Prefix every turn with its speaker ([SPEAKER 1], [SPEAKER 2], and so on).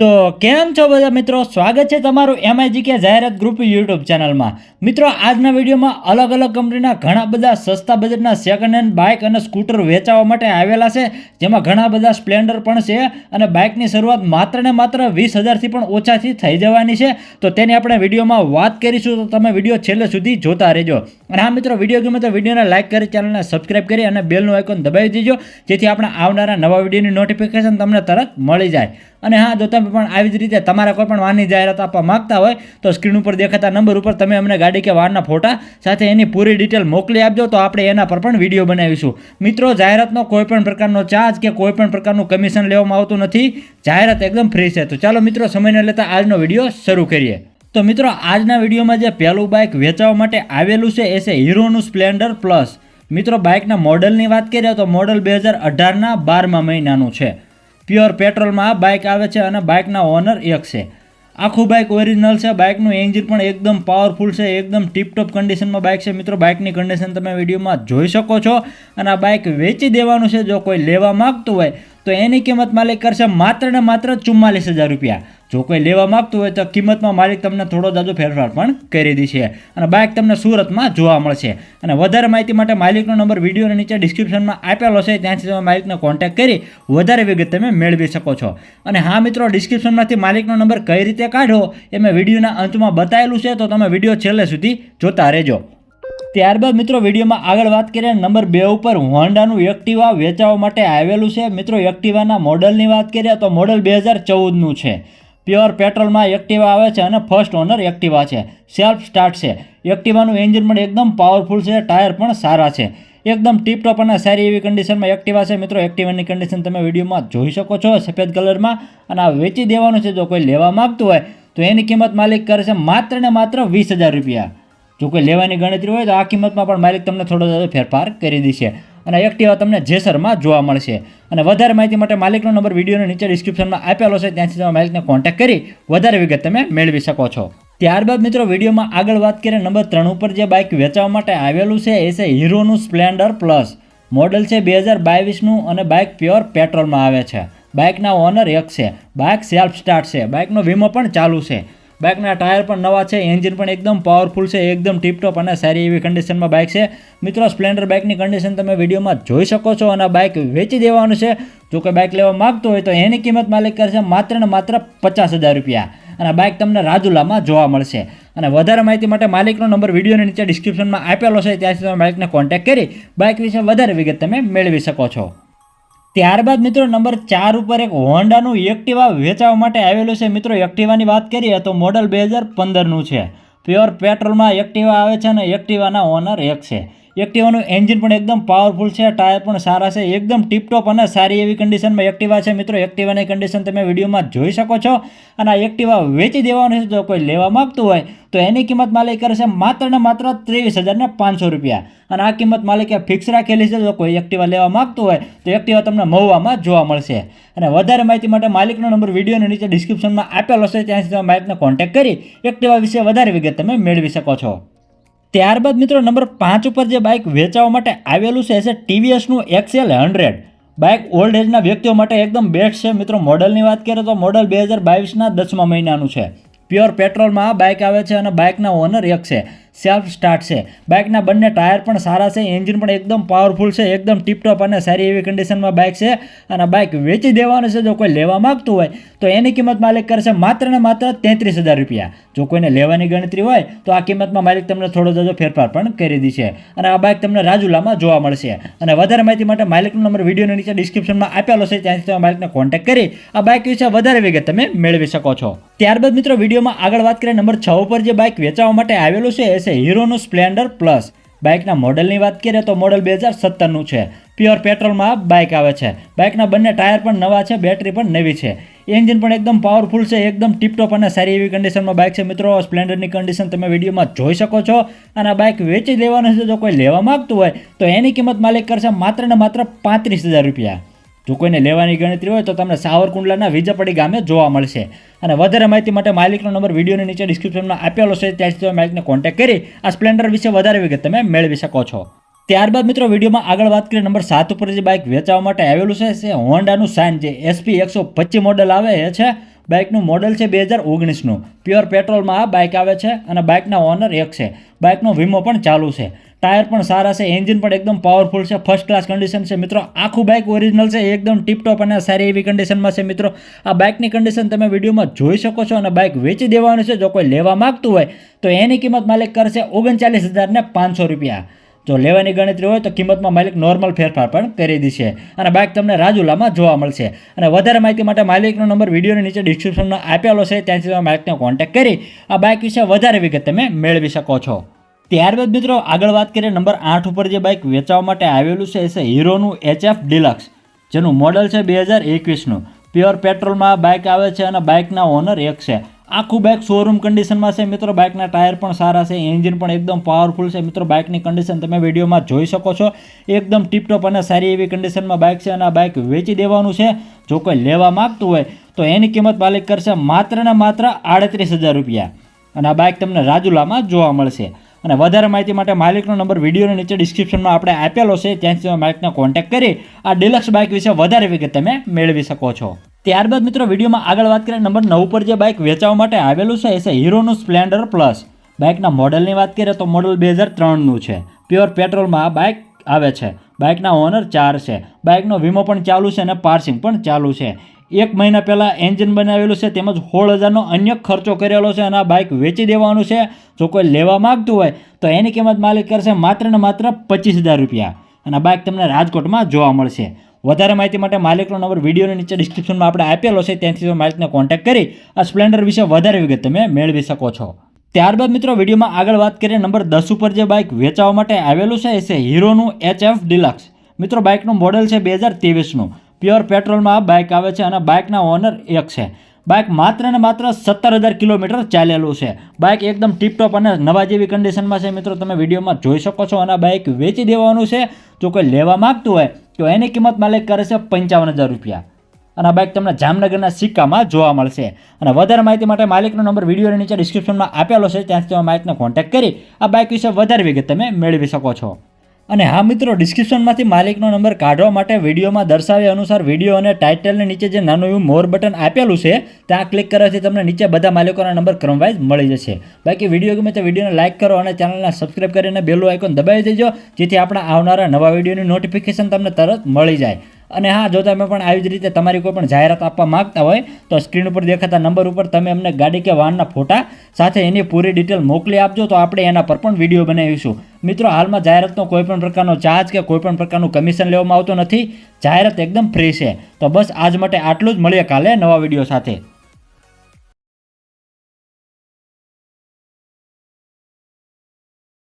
[SPEAKER 1] તો કેમ છો બધા મિત્રો, સ્વાગત છે તમારું MIGK જાહેરાત ગ્રુપ યુટ્યુબ ચેનલમાં। મિત્રો આજના વિડીયોમાં અલગ અલગ કંપનીના ઘણા બધા સસ્તા બજેટના સેકન્ડ હેન્ડ બાઇક અને સ્કૂટર વેચાવા માટે આવેલા છે, જેમાં ઘણા બધા સ્પ્લેન્ડર પણ છે અને બાઇકની શરૂઆત માત્ર ને માત્ર 20,000થી પણ ઓછાથી થઈ જવાની છે। તો તેની આપણે વિડીયોમાં વાત કરીશું, તો તમે વિડીયો છેલ્લે સુધી જોતા રહેજો। અને હા મિત્રો, વિડીયો ગમે તો વિડીયોને લાઇક કરી, ચેનલને સબસ્ક્રાઇબ કરી અને બેલનું આઇકોન દબાવી દેજો, જેથી આપણે આવનારા નવા વિડીયોની નોટિફિકેશન તમને તરત મળી જાય। અને હા, જો તમે પણ આવી જ રીતે તમારા કોઈ પણ વાહનની જાહેરાત આપવા માંગતા હોય તો સ્ક્રીન ઉપર દેખાતા નંબર ઉપર તમે અમને ગાડી કે વાહનના ફોટા સાથે એની પૂરી ડિટેલ મોકલી આપજો, તો આપણે એના પર પણ વિડીયો બનાવીશું। મિત્રો, જાહેરાતનો કોઈ પણ પ્રકારનો ચાર્જ કે કોઈ પણ પ્રકારનું કમિશન લેવામાં આવતું નથી, જાહેરાત એકદમ ફ્રી છે। તો ચાલો મિત્રો, સમય ન લેતા આજનો વિડીયો શરૂ કરીએ। તો મિત્રો, આજના વિડીયોમાં જે પહેલું બાઇક વેચવા માટે આવેલું છે એ છે હીરોનું સ્પ્લેન્ડર પ્લસ। મિત્રો, બાઇકના મોડલની વાત કરીએ તો મોડલ 2018ના 12મા મહિનાનું છે। પ્યોર પેટ્રોલમાં આ બાઇક આવે છે અને બાઇકના ઓનર એક છે। આખું બાઇક ઓરિજિનલ છે, બાઇકનું એન્જિન પણ એકદમ પાવરફુલ છે, એકદમ ટીપટોપ કન્ડિશનમાં બાઇક છે। મિત્રો, બાઇકની કન્ડિશન તમે વિડીયોમાં જોઈ શકો છો અને આ બાઇક વેચી દેવાનું છે। જો કોઈ લેવા માગતું હોય તો એની કિંમત માલિક કરશે માત્ર ને માત્ર 44,000 રૂપિયા। જો કોઈ લેવા માગતું હોય તો કિંમતમાં માલિક તમને થોડો જાજો ફેરફાર પણ કરી દેશે અને બાઇક તમને સુરતમાં જોવા મળશે। અને વધારે માહિતી માટે માલિકનો નંબર વિડીયોની નીચે ડિસ્ક્રિપ્શનમાં આપેલો છે, ત્યાંથી તમે માલિકને કોન્ટેક્ટ કરી વધારે વિગત તમે મેળવી શકો છો। અને હા મિત્રો, ડિસ્ક્રિપ્શનમાંથી માલિકનો નંબર કઈ રીતે કાઢવો એ મેં વિડીયોના અંતમાં બતાવેલું છે, તો તમે વિડીયો છેલ્લે સુધી જોતા રહેજો। ત્યારબાદ મિત્રો, વિડીયોમાં આગળ વાત કરીએ નંબર 2 ઉપર હોન્ડાનું એક્ટિવા વેચાવા માટે આવેલું છે। મિત્રો, એક્ટિવાના મોડલની વાત કરીએ તો મોડલ 2014નું છે। પ્યોર પેટ્રોલમાં એક્ટિવા આવે છે અને ફર્સ્ટ ઓનર એક્ટિવા છે, સેલ્ફ સ્ટાર્ટ છે। એક્ટિવાનું એન્જિન પણ એકદમ પાવરફુલ છે, ટાયર પણ સારા છે, એકદમ ટીપટોપ અને સારી એવી કન્ડિશનમાં એક્ટિવા છે। મિત્રો, એક્ટિવાની કન્ડિશન તમે વિડીયોમાં જોઈ શકો છો, સફેદ કલરમાં, અને આ વેચી દેવાનું છે। જો કોઈ લેવા માગતું હોય તો એની કિંમત માલિક કરે છે માત્ર ને માત્ર 20,000 રૂપિયા। જો કોઈ લેવાની ગણતરી હોય તો આ કિંમતમાં પણ માલિક તમને થોડો ફેરફાર કરી દેશે અને એક્ટિવા તમને જેસરમાં જોવા મળશે। અને વધારે માહિતી માટે માલિકનો નંબર વિડીયોની નીચે ડિસ્ક્રિપ્શનમાં આપેલો છે, ત્યાંથી તમે માલિકને કોન્ટેક્ટ કરી વધારે વિગત તમે મેળવી શકો છો। ત્યારબાદ મિત્રો, વિડીયોમાં આગળ વાત કરીએ નંબર 3 ઉપર જે બાઇક વેચવા માટે આવેલું છે એ છે હીરોનું સ્પ્લેન્ડર પ્લસ। મોડલ છે 2022નું અને બાઇક પ્યોર પેટ્રોલમાં આવે છે। બાઇકના ઓનર એક છે, બાઇક સેલ્ફ સ્ટાર્ટ છે, બાઇકનો વીમો પણ ચાલુ છે, બાઇકના ટાયર પણ નવા છે, એન્જિન પણ એકદમ પાવરફુલ છે, એકદમ ટીપટોપ અને સારી એવી કન્ડિશનમાં બાઇક છે। મિત્રો, સ્પ્લેન્ડર બાઇકની કન્ડિશન તમે વિડીયોમાં જોઈ શકો છો અને આ બાઇક વેચી દેવાનું છે। જો કોઈ બાઇક લેવા માગતો હોય તો એની કિંમત માલિક કરશે માત્ર ને માત્ર 50,000 રૂપિયા અને બાઇક તમને રાજુલામાં જોવા મળશે। અને વધારે માહિતી માટે માલિકનો નંબર વિડીયોની નીચે ડિસ્ક્રિપ્શનમાં આપેલો છે, ત્યાંથી તમે માલિકને કોન્ટેક્ટ કરી બાઇક વિશે વધારે વિગત તમે મેળવી શકો છો। ત્યારબાદ મિત્રો, નંબર 4 ઉપર એક હોન્ડાનું એક્ટિવા વેચાવા માટે આવેલું છે। મિત્રો, એક્ટિવાની વાત કરીએ તો મોડલ 2015નું છે। પ્યોર પેટ્રોલમાં એક્ટિવા આવે છે અને એક્ટિવાના ઓનર એક છે। એક્ટિવાનું એન્જિન પણ એકદમ પાવરફુલ છે, ટાયર પણ સારા છે, એકદમ ટીપટોપ અને સારી એવી કન્ડિશનમાં એક્ટિવા છે। મિત્રો, એક્ટિવાની કન્ડિશન તમે વિડીયોમાં જોઈ શકો છો અને આ એક્ટિવા વેચી દેવાનું છે। જો કોઈ લેવા માગતું હોય તો એની કિંમત માલિક કરશે માત્ર ને માત્ર 23,500 રૂપિયા અને આ કિંમત માલિકે ફિક્સ રાખેલી છે। જો કોઈ એક્ટિવા લેવા માગતું હોય તો એક્ટિવા તમને મહુવામાં જોવા મળશે। અને વધારે માહિતી માટે માલિકનો નંબર વિડીયોની નીચે ડિસ્ક્રિપ્શનમાં આપેલો છે, ત્યાંથી તમે માલિકને કોન્ટેક્ટ કરી એક્ટિવા વિશે વધારે વિગત તમે મેળવી શકો છો। ત્યારબાદ મિત્રો, નંબર 5 ઉપર જે બાઇક વેચાવા માટે આવેલું છે એ છે TVSનું XL 100। બાઇક ઓલ્ડ એજના વ્યક્તિઓ માટે એકદમ બેસ્ટ છે। મિત્રો, મોડલની વાત કરીએ તો મોડલ 2022ના 10મા મહિનાનું છે। પ્યોર પેટ્રોલમાં આ બાઇક આવે છે અને બાઇકના ઓનર એક છે, સેલ્ફ સ્ટાર્ટ છે, બાઇકના બંને ટાયર પણ સારા છે, એન્જિન પણ એકદમ પાવરફુલ છે, એકદમ ટીપટોપ અને સારી એવી કન્ડિશનમાં બાઇક છે અને બાઇક વેચી દેવાનું છે। જો કોઈ લેવા માગતું હોય તો એની કિંમત માલિક કરશે માત્ર ને માત્ર 33,000 રૂપિયા। જો કોઈને લેવાની ગણતરી હોય તો આ કિંમતમાં માલિક તમને થોડો જાજો ફેરફાર પણ કરી દેશે અને આ બાઇક તમને રાજુલામાં જોવા મળશે। અને વધારે માહિતી માટે માલિકનો નંબર વિડીયોની નીચે ડિસ્ક્રિપ્શનમાં આપેલો છે, ત્યાંથી તમે માલિકને કોન્ટેક્ટ કરી આ બાઇક વિશે વધારે વિગત તમે મેળવી શકો છો। ત્યારબાદ મિત્રો, વિડીયોમાં આગળ વાત કરીએ નંબર 6 ઉપર જે બાઇક વેચાવા માટે આવેલું છે એ છે હીરોનું સ્પ્લેન્ડર પ્લસ। બાઇકના મોડલની વાત કરીએ તો મોડલ 2017નું છે। પ્યોર પેટ્રોલમાં બાઇક આવે છે, બાઇકના બંને ટાયર પણ નવા છે, બેટરી પણ નવી છે, એન્જિન પણ એકદમ પાવરફુલ છે, એકદમ ટીપટોપ અને સારી એવી કન્ડિશનમાં બાઇક છે। મિત્રો, સ્પ્લેન્ડરની કન્ડિશન તમે વિડીયોમાં જોઈ શકો છો અને આ બાઇક વેચી દેવાનું છે। જો કોઈ લેવા માગતું હોય તો એની કિંમત માલિક કરશે માત્ર ને માત્ર 35,000 રૂપિયા। જો કોઈને લેવાની ગણતરી હોય તો તમને સાવરકુંડલાના વિજાપડી ગામે જોવા મળશે। અને વધારે માહિતી માટે માલિકનો નંબર વિડીયોની નીચે ડિસ્ક્રિપ્શનમાં આપેલો છે, ત્યાંથી તમે માલિકને કોન્ટેક્ટ કરી આ સ્પ્લેન્ડર વિશે વધારે વિગત તમે મેળવી શકો છો। ત્યારબાદ મિત્રો, વિડીયોમાં આગળ વાત કરીએ નંબર 7 ઉપર જે બાઇક વેચાવા માટે આવેલું છે હોન્ડાનું શાઇન, જે SP 125 મોડલ આવે છે। બાઇકનું મોડલ છે 2019નું, પ્યોર પેટ્રોલમાં આ બાઇક આવે છે અને બાઇકના ઓનર એક છે. બાઇકનો વીમો પણ ચાલુ છે, ટાયર પણ સારા છે, એન્જિન પણ એકદમ પાવરફુલ છે, ફર્સ્ટ ક્લાસ કન્ડિશન છે મિત્રો. આખું બાઇક ઓરિજિનલ છે, એકદમ ટીપટોપ અને સારી એવી કન્ડિશનમાં છે મિત્રો. આ બાઇકની કન્ડિશન તમે વિડીયોમાં જોઈ શકો છો અને બાઇક વેચી દેવાનું છે. જો કોઈ લેવા માગતું હોય તો એની કિંમત માલિક કરશે 39,500 રૂપિયા. જો લેવાની ગણતરી હોય તો કિંમતમાં માલિક નોર્મલ ફેરફાર પણ કરી દેશે અને બાઇક તમને રાજુલામાં જોવા મળશે. અને વધારે માહિતી માટે માલિકનો નંબર વિડીયોની નીચે ડિસ્ક્રિપ્શનમાં આપેલો છે, ત્યાંથી તમે માલિકને કોન્ટેક્ટ કરી આ બાઇક વિશે વધારે વિગત તમે મેળવી શકો છો. ત્યારબાદ મિત્રો આગળ વાત કરીએ, નંબર 8 ઉપર જે બાઇક વેચવા માટે આવેલું છે એ છે હીરોનું HF ડિલક્સ, જેનું મોડલ છે 2021નું, પ્યોર પેટ્રોલમાં બાઇક આવે છે અને બાઇકના ઓનર એક છે. આખું બાઇક શોરૂમ કન્ડિશનમાં છે મિત્રો. બાઇકના ટાયર પણ સારા છે, એન્જિન પણ એકદમ પાવરફુલ છે મિત્રો. બાઇકની કન્ડિશન તમે વિડીયોમાં જોઈ શકો છો, એકદમ ટીપટોપ અને સારી એવી કન્ડિશનમાં બાઇક છે અને આ બાઇક વેચી દેવાનું છે. જો કોઈ લેવા માગતું હોય તો એની કિંમત માલિક કરશે માત્ર ને માત્ર 38,000 રૂપિયા અને આ બાઇક તમને રાજુલામાં જોવા મળશે. અને વધારે માહિતી માટે માલિકનો નંબર વિડીયોની નીચે ડિસ્ક્રિપ્શનમાં આપણે આપેલો છે, ત્યાંથી તમે માલિકને કોન્ટેક્ટ કરી આ ડિલક્સ બાઇક વિશે વધારે વિગત તમે મેળવી શકો છો. ત્યારબાદ મિત્રો વિડીયોમાં આગળ વાત કરીએ, નંબર 9 પર જે બાઇક વેચવા માટે આવેલું છે એ છે હીરોનું સ્પ્લેન્ડર પ્લસ. બાઇકના મોડલની વાત કરીએ તો મોડલ 2003નું છે, પ્યોર પેટ્રોલમાં આ બાઇક આવે છે. બાઇકના ઓનર 4 છે. બાઇકનો વીમો પણ ચાલુ છે અને પાર્સિંગ પણ ચાલુ છે. 1 મહિના પહેલાં એન્જિન બનાવેલું છે, તેમજ 16,000નો અન્ય ખર્ચો કરેલો છે અને આ બાઇક વેચી દેવાનું છે. જો કોઈ લેવા માગતું હોય તો એની કિંમત માલિક કરશે માત્ર ને માત્ર 25,000 રૂપિયા અને આ બાઇક તમને રાજકોટમાં જોવા મળશે. વધારે માહિતી માટે માલિકનો નંબર વિડીયોની નીચે ડિસ્ક્રિપ્શનમાં આપણે આપેલો છે, ત્યાંથી તમે માલિકને કોન્ટેક્ટ કરી આ સ્પ્લેન્ડર વિશે વધારે વિગત તમે મેળવી શકો છો. ત્યારબાદ મિત્રો વિડીયોમાં આગળ વાત કરીએ, નંબર 10 ઉપર જે બાઇક વેચવા માટે આવેલું છે એ છે હીરોનું HF ડિલક્સ. મિત્રો બાઇકનું મોડલ છે 2023નું, પ્યોર પેટ્રોલમાં આ બાઇક આવે છે અને બાઇકના ઓનર એક છે. બાઇક માત્ર ને માત્ર 17,000 કિલોમીટર ચાલેલું છે. બાઇક એકદમ ટીપટોપ અને નવા જેવી કન્ડિશનમાં છે મિત્રો. તમે વિડીયોમાં જોઈ શકો છો અને આ બાઇક વેચી દેવાનું છે. જો કોઈ લેવા માગતું હોય તો એની કિંમત માલિક કરે છે 55,000 રૂપિયા અને આ બાઇક તમને જામનગરના સિક્કામાં જોવા મળશે. અને વધારે માહિતી માટે માલિકનો નંબર વિડીયોની નીચે ડિસ્ક્રિપ્શનમાં આપેલો છે, ત્યાંથી તમે માલિકને કોન્ટેક્ટ કરી આ બાઇક વિશે વધારે વિગત તમે મેળવી શકો છો. અને હા મિત્રો, ડિસ્ક્રિપ્શનમાંથી માલિકનો નંબર કાઢવા માટે વિડીયોમાં દર્શાવ્યા અનુસાર વિડીયો અને ટાઇટલની નીચે જે નાનું એવું મોર બટન આપેલું છે ત્યાં ક્લિક કરવાથી તમને નીચે બધા માલિકોના નંબર ક્રમવાઇઝ મળી જશે. બાકી વિડીયો ગમે તો વિડીયોને લાઇક કરો અને ચેનલને સબસ્ક્રાઇબ કરીને બેલ આઇકોન દબાવી દેજો, જેથી આપણા આવનારા નવા વિડીયોની નોટિફિકેશન તમને તરત મળી જાય. અને હા, જો તમે પણ આવી જ રીતે તમારી કોઈ પણ જાહેરાત આપવા માંગતા હોય તો સ્ક્રીન ઉપર દેખાતા નંબર ઉપર તમે અમને ગાડી કે વાહનના ફોટા સાથે એની પૂરી ડિટેલ મોકલી આપજો, તો આપણે એના પર પણ વિડીયો બનાવીશું. મિત્રો હાલમાં જાહેરાતનો કોઈ પણ પ્રકારનો ચાર્જ કે કોઈ પણ પ્રકારનું કમિશન લેવામાં આવતું નથી. જાહેરાત એકદમ ફ્રી છે. તો બસ આજ માટે આટલું જ. મળીએ કાલે નવા વિડીયો સાથે.